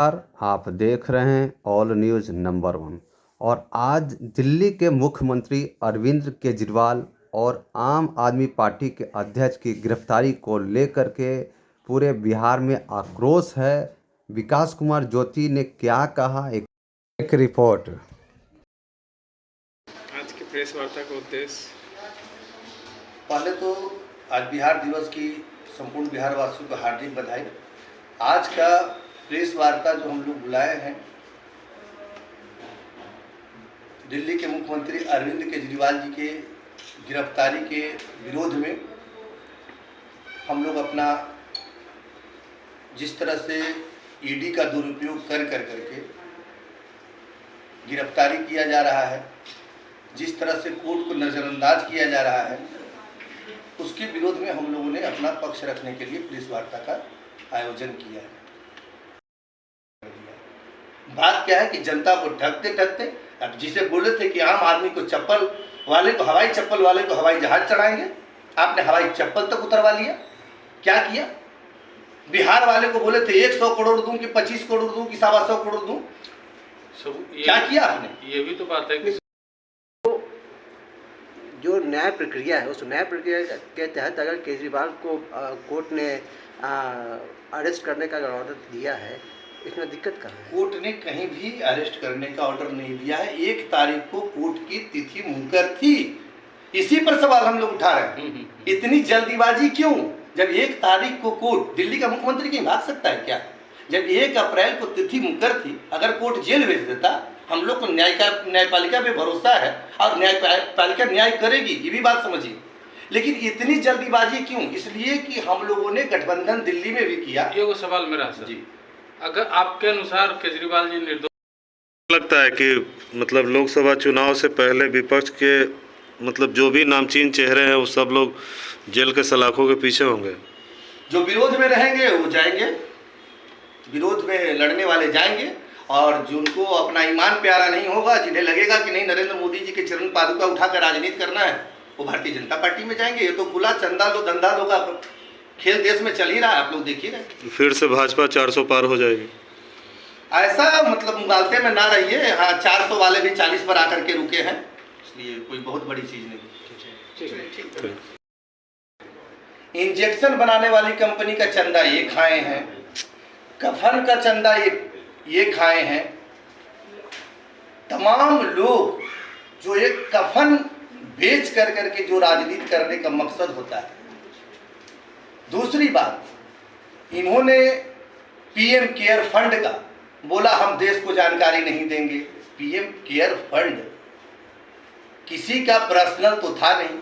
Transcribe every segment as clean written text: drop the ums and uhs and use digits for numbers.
नमस्कार, आप देख रहे हैं ऑल न्यूज़ नंबर 1। और आज दिल्ली के मुख्यमंत्री अरविंद केजरीवाल और आम आदमी पार्टी के अध्यक्ष की गिरफ्तारी को लेकर के पूरे बिहार में आक्रोश है। विकास कुमार ज्योति ने क्या कहा, एक रिपोर्ट। आज की प्रेस वार्ता का उद्देश्य, पहले तो आज बिहार दिवस की संपूर्ण बिहार वासियों को हार्दिक बधाई। आज का प्रेस वार्ता जो हम लोग बुलाए हैं, दिल्ली के मुख्यमंत्री अरविंद केजरीवाल जी के गिरफ्तारी के विरोध में हम लोग अपना जिस तरह से ईडी का दुरुपयोग कर करके गिरफ्तारी किया जा रहा है, जिस तरह से कोर्ट को नज़रअंदाज किया जा रहा है, उसके विरोध में हम लोगों ने अपना पक्ष रखने के लिए प्रेस वार्ता का आयोजन किया है। बात क्या है कि जनता को ठगते ठगते, अब जिसे बोले थे कि आम आदमी को चप्पल वाले को हवाई चप्पल वाले को हवाई जहाज चढ़ाएंगे, आपने हवाई चप्पल तक उतरवा लिया। क्या किया? बिहार वाले को बोले थे 100 करोड़ दूं कि 25 करोड़ दूं कि 125 करोड़ दूं, क्या किया आपने? ये भी तो बात है कि जो न्याय प्रक्रिया है, उस न्याय प्रक्रिया के तहत अगर केजरीवाल को कोर्ट ने अरेस्ट करने का अगर ऑर्डर दिया है, इसमें दिक्कत कहाँ है? कोर्ट ने कहीं भी अरेस्ट करने का ऑर्डर नहीं दिया है। 1 तारीख को कोर्ट की तिथि मुकर थी, इसी पर सवाल हम लोग उठा रहे हैं। इतनी जल्दीबाजी क्यों? जब 1 तारीख को कोर्ट, दिल्ली का मुख्यमंत्री कहीं भाग सकता है क्या? जब 1 अप्रैल को तिथि मुकर थी, अगर कोर्ट जेल भेज देता, हम लोग को न्यायपालिका पे भरोसा है और न्यायपालिका न्याय करेगी, ये भी बात समझिए। लेकिन इतनी जल्दीबाजी क्यों? इसलिए कि हम लोगों ने गठबंधन दिल्ली में भी किया। ये वो सवाल मेरा सर जी, अगर आपके अनुसार केजरीवाल जी निर्दोष लगता है कि मतलब लोकसभा चुनाव से पहले विपक्ष के मतलब जो भी नामचीन चेहरे हैं वो सब लोग जेल के सलाखों के पीछे होंगे? जो विरोध में रहेंगे वो जाएंगे, विरोध में लड़ने वाले जाएंगे, और जिनको अपना ईमान प्यारा नहीं होगा, जिन्हें लगेगा कि नहीं नरेंद्र मोदी जी के चरण पादुका उठाकर राजनीति करना है, वो भारतीय जनता पार्टी में जाएंगे। ये तो खुला चंदा लो धंधा लो का खेल देश में चल ही रहा है, आप लोग देख ही रहे। फिर से भाजपा 400 पार हो जाएगी, ऐसा मतलब मुगालते में ना रहिए। हाँ, 400 वाले भी 40 पर आकर के रुके हैं, इसलिए कोई बहुत बड़ी चीज नहीं। इंजेक्शन बनाने वाली कंपनी का चंदा ये खाए हैं, कफन का चंदा ये खाए हैं। तमाम लोग जो एक कफन बेच कर करके जो राजनीति करने का मकसद होता है। दूसरी बात, इन्होंने पीएम केयर फंड का बोला हम देश को जानकारी नहीं देंगे। पीएम केयर फंड किसी का पर्सनल तो था नहीं,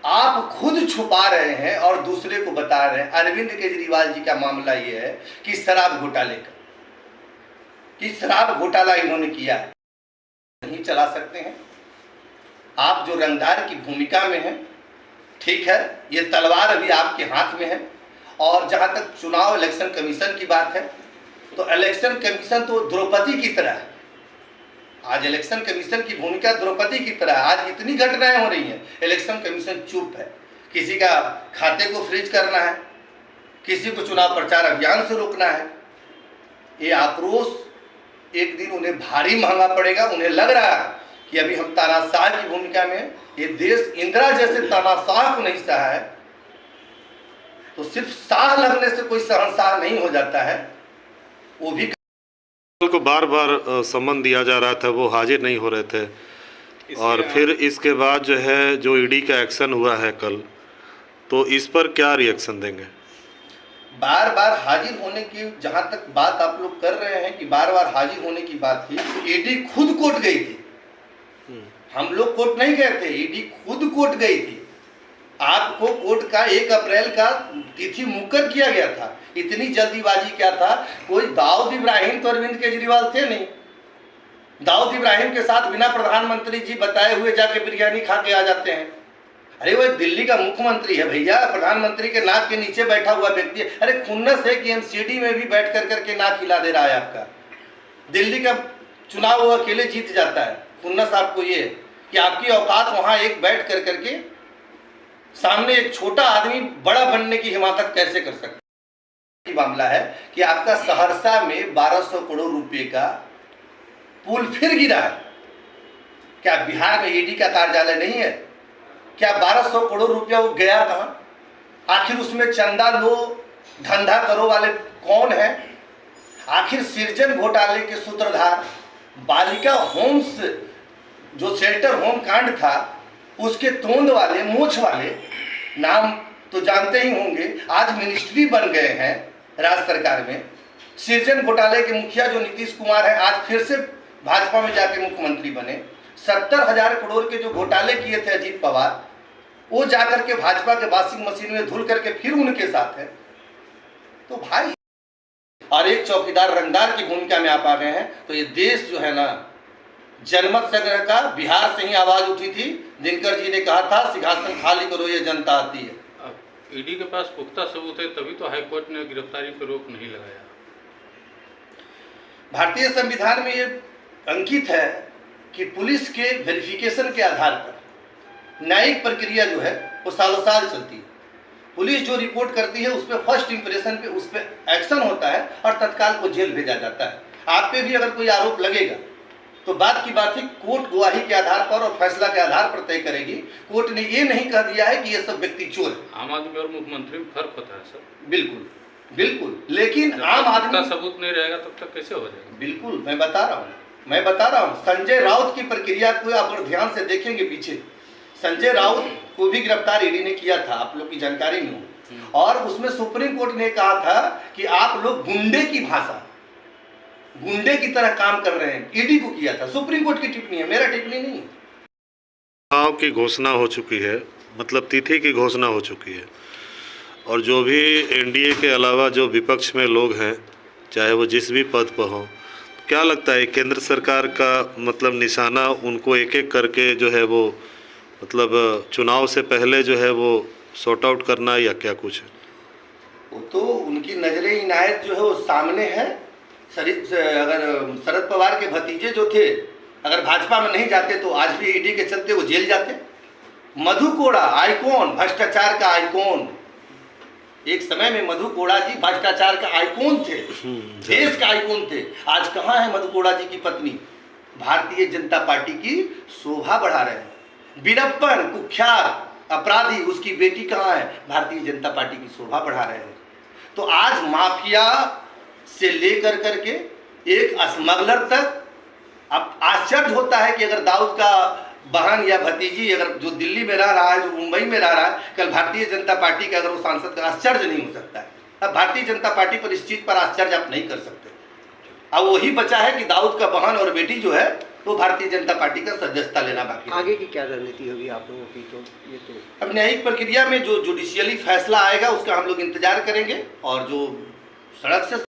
आप खुद छुपा रहे हैं और दूसरे को बता रहे हैं। अरविंद केजरीवाल जी का मामला ये है कि शराब घोटाले का, कि शराब घोटाला इन्होंने किया है, नहीं चला सकते हैं। आप जो रंगदार की भूमिका में हैं, ठीक है, ये तलवार अभी आपके हाथ में है। और जहां तक चुनाव इलेक्शन कमीशन की बात है, तो इलेक्शन कमीशन तो द्रौपदी की तरह है। आज इलेक्शन कमीशन की भूमिका द्रौपदी की तरह है। आज इतनी घटनाएं हो रही हैं, इलेक्शन कमीशन चुप है। किसी का खाते को फ्रीज करना है, किसी को चुनाव प्रचार अभियान से रोकना है। ये आक्रोश एक दिन उन्हें भारी महंगा पड़ेगा। उन्हें लग रहा है कि अभी हम तानाशाह की भूमिका में, ये देश इंदिरा जैसे तानाशाह को नहीं सहा है, तो सिर्फ शाह लगने से कोई शहंशाह नहीं हो जाता है। वो भी को बार बार सम्मन दिया जा रहा था, वो हाजिर नहीं हो रहे थे, और फिर इसके बाद जो है जो ईडी का एक्शन हुआ है कल, तो इस पर क्या रिएक्शन देंगे? बार बार हाजिर होने की जहां तक बात आप लोग कर रहे हैं कि बार बार हाजिर होने की बात थी, तो ईडी खुद कोर्ट गई थी। हम लोग कोर्ट नहीं गए थे, ईडी खुद कोर्ट गई थी। आपको कोर्ट का 1 अप्रैल का तिथि मुकर किया गया था। इतनी जल्दीबाजी क्या था? कोई दाऊद इब्राहिम तो अरविंद केजरीवाल थे नहीं। दाऊद इब्राहिम के साथ बिना प्रधानमंत्री जी बताए हुए जाके बिरयानी खा के आ जाते हैं। अरे वो दिल्ली का मुख्यमंत्री है भैया, प्रधानमंत्री के नाक के नीचे बैठा हुआ व्यक्ति है। अरे खुन्नस है कि एमसीडी में भी बैठ कर करके नाक हिला दे रहा है आपका। दिल्ली का चुनाव वो अकेले जीत जाता है। खुन्नस आपको ये है कि आपकी औकात वहां एक बैठ कर करके सामने एक छोटा आदमी बड़ा बनने की हिमाकत कैसे कर सकता है? मामला है कि आपका सहरसा में 1200 करोड़ रुपए का पुल फिर गिरा है। क्या बिहार में ईडी का कार्यालय नहीं है? क्या 1200 करोड़ रुपया वो गया कहाँ? आखिर उसमें चंदा लो धंधा करो वाले कौन है? आखिर सृजन घोटाले के सूत्रधार बालिका होम्स जो शेल्टर होम कांड था उसके तोंद वाले मोछ वाले, नाम तो जानते ही होंगे, आज मिनिस्ट्री बन गए हैं राज्य सरकार में। सृजन घोटाले के मुखिया जो नीतीश कुमार है आज फिर से भाजपा में जाके मुख्यमंत्री बने। 70,000 करोड़ के जो घोटाले किए थे अजीत पवार, वो जाकर के भाजपा के वॉशिंग मशीन में धुल करके फिर उनके साथ है। तो भाई, और एक चौकीदार रंगदार की भूमिका में आप आ गए हैं, तो ये देश जो है ना, जनमत संग्रह का बिहार से ही आवाज उठी थी। दिनकर जी ने कहा था सिंहासन खाली करो ये जनता आती है। ईडी के पास पुख्ता सबूत है, तभी तो हाईकोर्ट ने गिरफ्तारी पर रोक नहीं लगाया। भारतीय संविधान में ये अंकित है कि पुलिस के वेरिफिकेशन के आधार पर न्यायिक प्रक्रिया जो है वो सालों साल चलती है। पुलिस जो रिपोर्ट करती है उस पर फर्स्ट इंप्रेशन पे उस पर एक्शन होता है और तत्काल को जेल भेजा जाता है। आप पे भी अगर कोई आरोप लगेगा तो बात की बात है, कोर्ट गवाही के आधार पर और फैसला के आधार पर तय करेगी। कोर्ट ने ये नहीं कह दिया है कि ये सब व्यक्ति चोर है। आम आदमी और मुख्यमंत्री में फर्क होता है सर। बिल्कुल बिल्कुल, लेकिन जब आम तक आदमी का सबूत नहीं रहेगा तब तक कैसे हो जाएगा? बिल्कुल, मैं बता रहा हूँ। संजय राउत की प्रक्रिया को आप अगर ध्यान से देखेंगे पीछे, संजय राउत को भी गिरफ्तार ईडी ने किया था, आप लोग की जानकारी में हो। और उसमें सुप्रीम कोर्ट ने कहा था कि आप लोग गुंडे की भाषा, गुंडे की तरह काम कर रहे हैं। ईडी को किया था, सुप्रीम कोर्ट की टिप्पणी है, मेरा टिप्पणी नहीं है। चुनाव की घोषणा हो चुकी है, मतलब तिथि की घोषणा हो चुकी है, और जो भी एनडीए के अलावा जो विपक्ष में लोग हैं, चाहे वो जिस भी पद पर हों, क्या लगता है केंद्र सरकार का मतलब निशाना उनको एक एक करके जो है वो मतलब चुनाव से पहले जो है वो सॉर्ट आउट करना या क्या कुछ है? वो तो उनकी नजरे इनायत जो है वो सामने है। अगर शरद पवार के भतीजे जो थे अगर भाजपा में नहीं जाते तो आज भी ईडी के चलते वो जेल जाते। मधु कोड़ा आइकॉन, भ्रष्टाचार का आइकॉन, एक समय में मधु कोड़ा जी भ्रष्टाचार का आइकॉन थे, देश का आइकॉन थे। आज कहाँ है मधु कोड़ा जी की पत्नी? भारतीय जनता पार्टी की शोभा बढ़ा रहे हैं। वीरप्पन कुख्यात अपराधी, उसकी बेटी कहाँ है? भारतीय जनता पार्टी की शोभा बढ़ा रहे हैं। तो आज माफिया से लेकर करके एक स्मगलर तक, अब आश्चर्य होता है कि अगर दाऊद का बहन या भतीजी अगर जो दिल्ली में रह रहा है, जो मुंबई में रह रहा है, कल भारतीय जनता पार्टी का अगर वो सांसद का, आश्चर्य नहीं हो सकता है। अब भारतीय जनता पार्टी पर इस चीज़ पर आश्चर्य आप नहीं कर सकते। अब वही बचा है कि दाऊद का बहन और बेटी जो है वो भारतीय जनता पार्टी का सदस्यता लेना बाकी है। आगे की क्या रणनीति होगी आप लोगों की? तो ये तो अब न्यायिक प्रक्रिया में जो जुडिशियली फैसला आएगा उसका हम लोग इंतजार करेंगे, और जो सड़क से